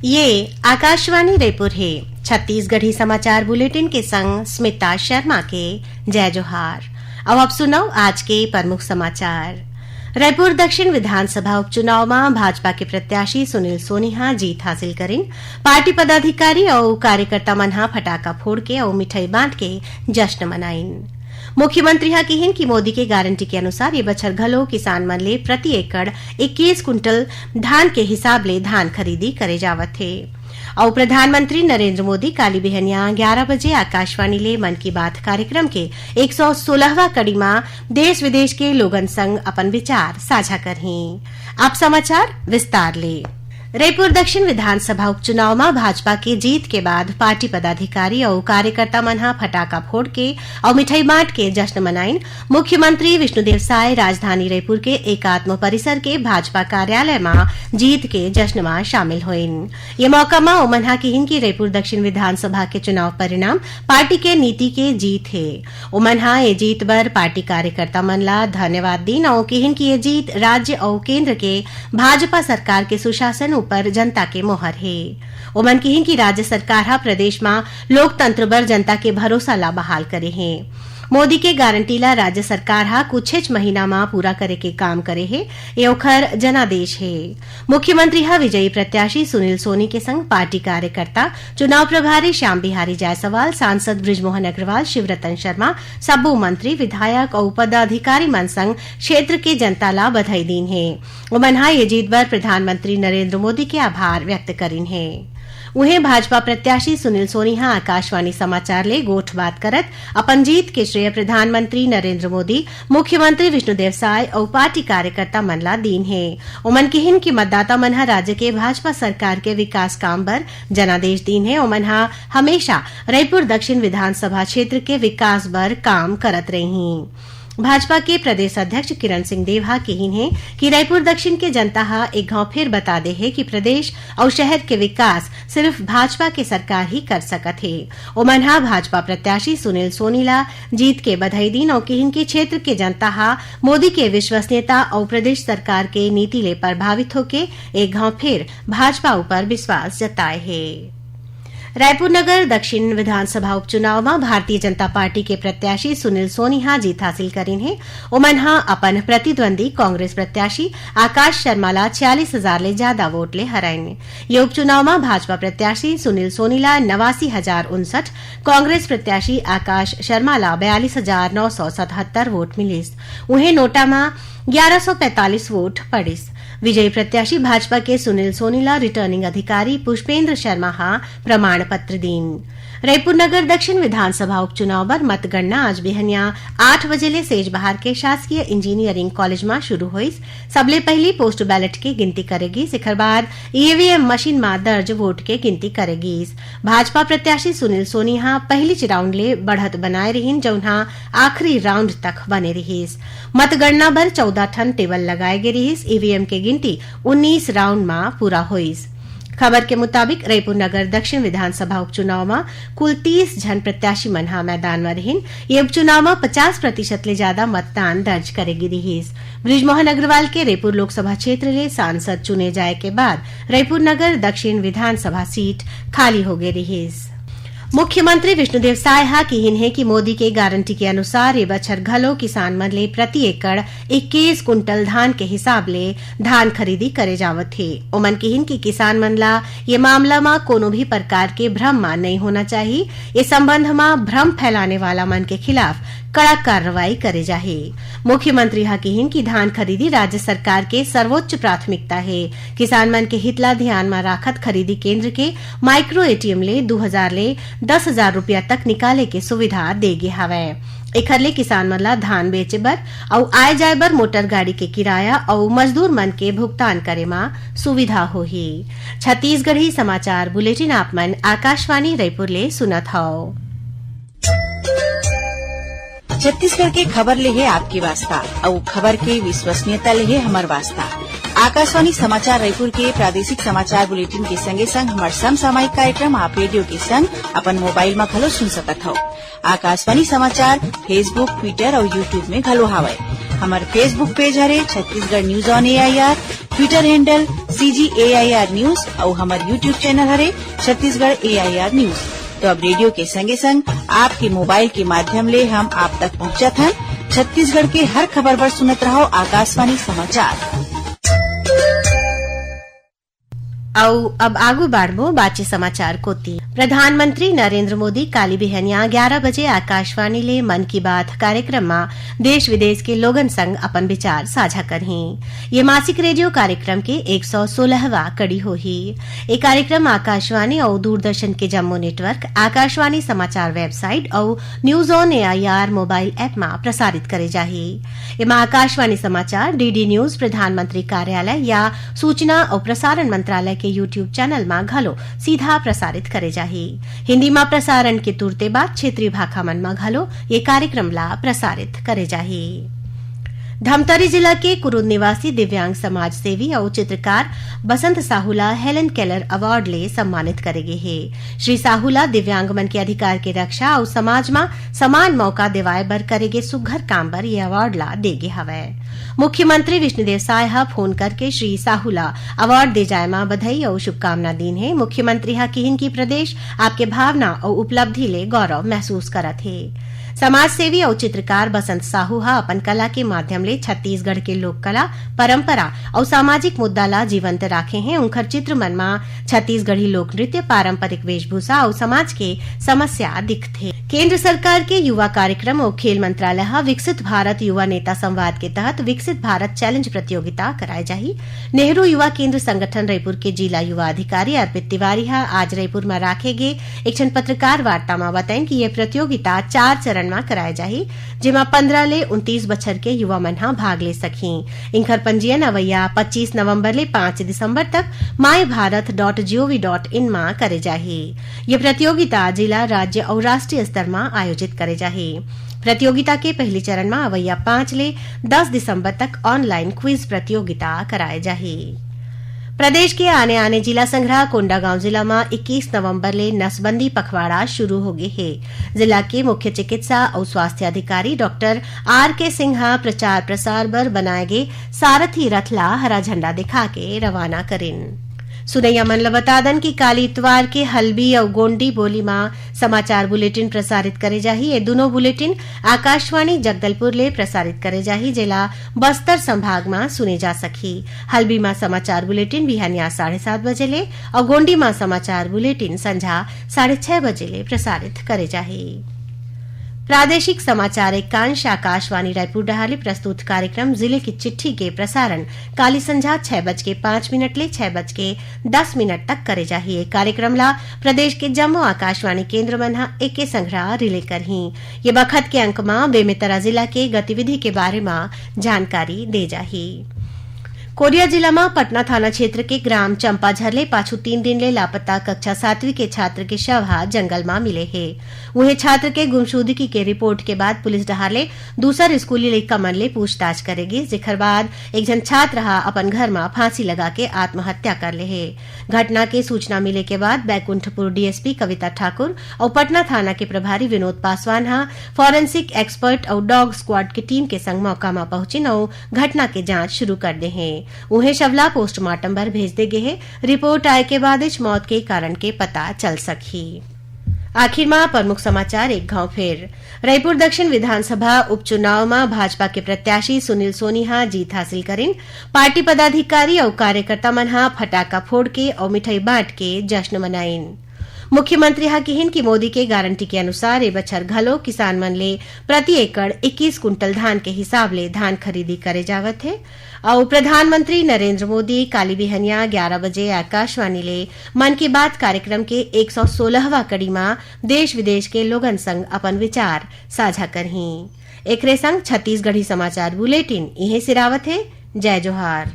ये आकाशवाणी रायपुर है। छत्तीसगढ़ी समाचार बुलेटिन के संग स्मिता शर्मा के जय जोहार। अब आप सुनो आज के प्रमुख समाचार। रायपुर दक्षिण विधानसभा उपचुनाव में भाजपा के प्रत्याशी सुनील सोनिहा जीत हासिल करीन। पार्टी पदाधिकारी और कार्यकर्ता मनहा फटाका फोड़ के और मिठाई बांट के जश्न मनाइन। मुख्यमंत्री हा कहिन कि मोदी के गारंटी के अनुसार ये बछर घलो किसान मन ले प्रति एकड़ 21 कुंटल धान के हिसाब ले धान खरीदी करे जावत थे। और प्रधानमंत्री नरेंद्र मोदी काली बिहनिया 11 बजे आकाशवाणी ले मन की बात कार्यक्रम के 116वां कड़ी में देश विदेश के लोगन संग अपन विचार साझा करही। अब समाचार विस्तार ले। रायपुर दक्षिण विधानसभा उपचुनाव में भाजपा के जीत के बाद पार्टी पदाधिकारी और कार्यकर्ता मनहा फटाका फोड़ के और मिठाई बांट के जश्न मनाइन। मुख्यमंत्री विष्णुदेव साय राजधानी रायपुर के एकात्म परिसर के भाजपा कार्यालय में जीत के जश्न में शामिल हुईन। ये मौका में ओमनहा कहिन कि रायपुर दक्षिण विधानसभा के चुनाव परिणाम पार्टी के नीति के जीत है। ओमनहा ये जीत बर पार्टी कार्यकर्ता मन ला धन्यवाद दीन और कहिन कि ये जीत राज्य और केंद्र के भाजपा सरकार के सुशासन पर जनता के मोहर है। ओमन कहिन कि राज्य सरकार हा प्रदेश में लोकतंत्र बर जनता के भरोसा ला बहाल करे है। मोदी के गारंटी ला राज्य सरकार हा कुछ महीना में पूरा करे के काम करे है। ये ओखर जनादेश है। मुख्यमंत्री हा विजयी प्रत्याशी सुनील सोनी के संग पार्टी कार्यकर्ता, चुनाव प्रभारी श्याम बिहारी जायसवाल, सांसद बृजमोहन अग्रवाल, शिवरतन शर्मा, सब्बू मंत्री, विधायक और पदाधिकारी मन संग क्षेत्र के जनता ला बधाई दीन है। ओमनहा ये जीत बर प्रधानमंत्री नरेंद्र मोदी के आभार व्यक्त करीन है। उन्हें भाजपा प्रत्याशी सुनील सोनिहा आकाशवाणी समाचार ले गोठ बात करत अपन जीत के श्रेय प्रधानमंत्री नरेंद्र मोदी, मुख्यमंत्री विष्णुदेव साय और पार्टी कार्यकर्ता मन ला दीन है। ओमन कहिन कि मतदाता मनहा राज्य के भाजपा सरकार के विकास काम बर जनादेश दीन है। ओमनहा हमेशा रायपुर दक्षिण विधानसभा क्षेत्र के विकास बर काम करत रही। भाजपा के प्रदेश अध्यक्ष किरण सिंह देवहा कहिन है कि रायपुर दक्षिण के जनता हा एक घाव फिर बता दे है कि प्रदेश और शहर के विकास सिर्फ भाजपा के सरकार ही कर सकत है। ओमनहा भाजपा प्रत्याशी सुनील सोनीला जीत के बधाई दीन और कहिन कि क्षेत्र के जनता हा मोदी के विश्वसनीयता और प्रदेश सरकार के नीति ले प्रभावित होके एक घाव फिर भाजपा ऊपर विश्वास जताए है। रायपुर नगर दक्षिण विधानसभा उपचुनाव में भारतीय जनता पार्टी के प्रत्याशी सुनील सोनिहा जीत हासिल करीन है। ओमनहा अपन प्रतिद्वंदी कांग्रेस प्रत्याशी आकाश शर्मा ला 46,000 ले ज्यादा वोट ले हराइन। ये उपचुनाव में भाजपा प्रत्याशी सुनील सोनीला 89,059, कांग्रेस प्रत्याशी आकाश शर्मा ला 42,977 वोट मिलिस। उन्हें नोटा में 1145 वोट पड़िस। विजयी प्रत्याशी भाजपा के सुनील सोनीला रिटर्निंग अधिकारी पुष्पेंद्र शर्मा हा प्रमाण पत्र दीन। रायपुर नगर दक्षिण विधानसभा उपचुनाव पर मतगणना आज बिहनिया 8 बजे ले सेजबहार के शासकीय इंजीनियरिंग कॉलेज में शुरू हुई। सबले पहली पोस्ट बैलेट की गिनती करेगी। सिखर बाद ईवीएम मशीन में दर्ज वोट के गिनती करेगी। भाजपा प्रत्याशी सुनील सोनिहा पहली राउंड ले बढ़त बनाए रहीन, जौनहा आखिरी राउंड तक बने रहीस। मतगणना भर 14 ठन टेबल लगाए गए रहीस। ईवीएम के गिनती 19 राउंड में पूरा हुईस। खबर के मुताबिक रायपुर नगर दक्षिण विधानसभा उपचुनाव में कुल 30 जन प्रत्याशी मनहा मैदान में रहीन। ये उपचुनाव में 50% ले ज्यादा मतदान दर्ज करेगी रहीस। बृजमोहन अग्रवाल के रायपुर लोकसभा क्षेत्र ले सांसद चुने जाए के बाद रायपुर नगर दक्षिण विधानसभा सीट खाली हो गई रहीस। मुख्यमंत्री विष्णुदेव साय हा कहिन है कि मोदी के गारंटी के अनुसार ये बछर घलो किसान मन ले प्रति एकड़ 21 कुंटल धान के हिसाब ले धान खरीदी करे जावत थे। ओमन कहिन कि किसान मन ला ये मामला में कोनो भी प्रकार के भ्रम में नहीं होना चाहिए। ये संबंध में भ्रम फैलाने वाला मन के खिलाफ कड़ा कार्रवाई करे जाहे। मुख्यमंत्री हा कहिन कि धान खरीदी राज्य सरकार के सर्वोच्च प्राथमिकता है। किसान मन के हित ला ध्यान में राखत खरीदी केंद्र के माइक्रो एटीएम ले 2000 ले 10,000 रुपया तक निकाले के सुविधा देगे हवे। एखर ले किसान मन ला धान बेचे बर और आए जाए बर मोटर गाड़ी के किराया और मजदूर मन के भुगतान करे में सुविधा होही। छत्तीसगढ़ी समाचार बुलेटिन आप मन आकाशवाणी रायपुर ले सुनत हव। छत्तीसगढ़ के खबर ले है आपकी वास्ता और खबर के विश्वसनीयता ले है हमार वास्ता। आकाशवाणी समाचार रायपुर के प्रादेशिक समाचार बुलेटिन के संगे संग हमार समसामयिक कार्यक्रम आप रेडियो के संग अपन मोबाइल में घलो सुन सकत हो। आकाशवाणी समाचार फेसबुक, ट्विटर और यूट्यूब में घलो हावय। हमारे फेसबुक पेज हरे Chhattisgarh news on AIR, Twitter handle CGAIR news और हमारे यूट्यूब चैनल हरे छत्तीसगढ़ AIR न्यूज। तो अब रेडियो के संगे संग आपके मोबाइल के माध्यम ले हम आप तक पहुंचत हन। छत्तीसगढ़ के हर खबर पर सुनत रहो आकाशवाणी समाचार। अब आगू बाढ़बो बाचे समाचार कोती। प्रधानमंत्री नरेंद्र मोदी काली बिहनिया 11 बजे आकाशवाणी ले मन की बात कार्यक्रम में देश विदेश के लोगन संग अपन विचार साझा करही। ये मासिक रेडियो कार्यक्रम के 116वां कड़ी होही। ये कार्यक्रम आकाशवाणी और दूरदर्शन के जम्मू नेटवर्क, आकाशवाणी समाचार वेबसाइट और news on AIR mobile app में प्रसारित करे जाही। इमा आकाशवाणी समाचार, DD न्यूज, प्रधानमंत्री कार्यालय या सूचना और प्रसारण मंत्रालय के यूट्यूब चैनल में घलो सीधा प्रसारित करे जाही। हिंदी में प्रसारण के तुरते बाद क्षेत्रीय भाषा मन में घलो ये कार्यक्रम ला प्रसारित करे जाही। धमतरी जिला के कुरुद निवासी दिव्यांग समाज सेवी और चित्रकार बसंत साहूला हेलन केलर अवार्ड ले सम्मानित करेगे है। श्री साहूला दिव्यांग मन के अधिकार के रक्षा और समाज में समान मौका दिवाए बर करेगे सुघर काम बर ये अवार्ड ला देगे हवे। मुख्यमंत्री विष्णुदेव साय हा फोन करके श्री साहूला अवार्ड दे जाए मां बधाई और शुभकामना दीन है। मुख्यमंत्री हा किहिन की प्रदेश आपके भावना और उपलब्धि ले गौरव महसूस करत है। समाज सेवी और चित्रकार बसंत साहू हा अपन कला के माध्यम ले छत्तीसगढ़ के लोक कला, परंपरा और सामाजिक मुद्दा ला जीवंत राखे हैं। उनकर चित्र मन में छत्तीसगढ़ी लोक नृत्य, पारंपरिक वेशभूषा और समाज के समस्या दिखथे। केंद्र सरकार के युवा कार्यक्रम और खेल मंत्रालय हा विकसित भारत युवा नेता संवाद के तहत विकसित भारत चैलेंज प्रतियोगिता कराए जाही। नेहरू युवा केंद्र संगठन रायपुर के जिला युवा अधिकारी अर्पित तिवारी हा आज रायपुर में राखे गे एक पत्रकार वार्ता में बताएं कि यह प्रतियोगिता 4 चरण में कराए जाही, जेमा 15 ले 29 बछर के युवा मन हा भाग ले सकही। इनकर पंजीयन अवैया 25 नवंबर ले 5 दिसंबर तक mybharat.gov.in में करे जाही। ये प्रतियोगिता जिला, राज्य और राष्ट्रीय स्तर में आयोजित करे जाही। प्रतियोगिता के पहले चरण में अवैया 5 ले 10 दिसंबर तक ऑनलाइन क्विज प्रतियोगिता कराए जाही। प्रदेश के आने जिला संग्रह कोंडागांव जिला में 21 नवंबर ले नसबंदी पखवाड़ा शुरू हो गए है। जिला के मुख्य चिकित्सा और स्वास्थ्य अधिकारी डॉक्टर RK सिंहा प्रचार प्रसार बर बनाए गए सारथी रथ ला हरा झंडा दिखा के रवाना करें। सुनैया मन ल बता दन की काली इतवार के हल्बी और गोंडी बोली में समाचार बुलेटिन प्रसारित करे जाही। ये दोनों बुलेटिन आकाशवाणी जगदलपुर ले प्रसारित करे जाही, जेला बस्तर संभाग में सुने जा सकी। हल्बी में समाचार बुलेटिन बिहानिया 7:30 बजे ले और गोंडी में समाचार बुलेटिन संझा 6:30 बजे ले प्रसारित करे जाही। प्रादेशिक समाचार एकांश आकाशवाणी रायपुर डहाली प्रस्तुत कार्यक्रम जिले की चिट्ठी के प्रसारण काली संझा 6:05 ले 6:10 तक करे जाही। कार्यक्रम ला प्रदेश के जम्मू आकाशवाणी केंद्र मन हा एके संग्रह रिले करही। ये बखत के अंक में बेमेतरा जिला के गतिविधि के बारे में जानकारी दे जाही। कोरिया जिला में पटना थाना क्षेत्र के ग्राम चंपाझर ले पाछू 3 दिन ले लापता कक्षा 7वीं के छात्र के शव हा जंगल में मिले है। वहीं छात्र के गुमशुदगी के रिपोर्ट के बाद पुलिस डहाले दूसर स्कूली लइका मन ले पूछताछ करेगी, जेकर बाद एक जन छात्र हा अपन घर में फांसी लगा के आत्महत्या कर ले है। घटना के सूचना मिले के बाद बैकुंठपुर DSP कविता ठाकुर और पटना थाना के प्रभारी विनोद पासवान हा फॉरेंसिक एक्सपर्ट और डॉग स्क्वाड की टीम के संग मौका में पहुंचिन और घटना के जांच शुरू कर दे हैं। उन्हें शवला पोस्टमार्टम पर भेज दे गए है। रिपोर्ट आए के बाद इस मौत के कारण के पता चल सकी। आखिर में प्रमुख समाचार एक घाव फिर। रायपुर दक्षिण विधानसभा उपचुनाव में भाजपा के प्रत्याशी सुनील सोनी हा जीत हासिल करें। पार्टी पदाधिकारी और कार्यकर्ता मन हा फटाका फोड़ के और मिठाई बांट के जश्न मनाइन। मुख्यमंत्री हा किहिन की मोदी के गारंटी के अनुसार ए बछर घलो किसान मन ले प्रति एकड़ 21 कुंटल धान के हिसाब ले धान खरीदी करे जावत है। और प्रधानमंत्री नरेंद्र मोदी काली बिहनिया 11 बजे आकाशवाणी ले मन की बात कार्यक्रम के 116वां कड़ी में देश विदेश के लोगन संग अपन विचार साझा करही। एकरे संग छत्तीसगढ़ी समाचार बुलेटिन इहे सिरावत है। जय जोहार।